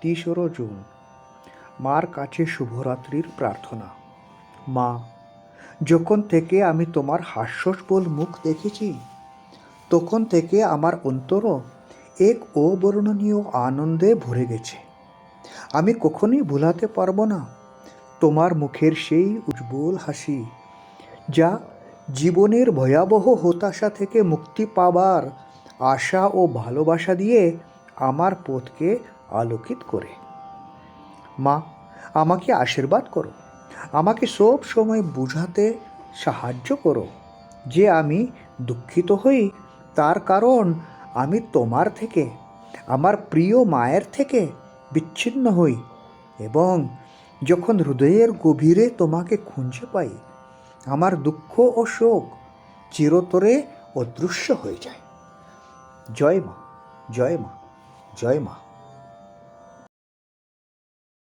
৩রা June. মার কাছে শুভরাত্রির প্রার্থনা। মা, যখন থেকে আমি তোমার হাস্যোজ্জ্বল মুখ দেখেছি, তখন থেকে আমার অন্তরও এক অবর্ণনীয় আনন্দে ভরে গেছে। আমি কখনোই ভুলাতে পারবো না তোমার মুখের সেই উজ্জ্বল হাসি, যা জীবনের ভয়াবহ হতাশা থেকে মুক্তি পাবার আশা ও ভালোবাসা দিয়ে আমার পথকে আলোকিত করে। মা, আমাকে আশীর্বাদ করো, আমাকে সব সময় বুঝাতে সাহায্য করো যে আমি দুঃখিত হই তার কারণ আমি তোমার থেকে, আমার প্রিয় মায়ের থেকে বিচ্ছিন্ন হই, এবং যখন হৃদয়ের গভীরে তোমাকে খুঁজে পাই, আমার দুঃখ ও শোক চিরতরে অদৃশ্য হয়ে যায়। জয় মা, জয় মা, জয় মা।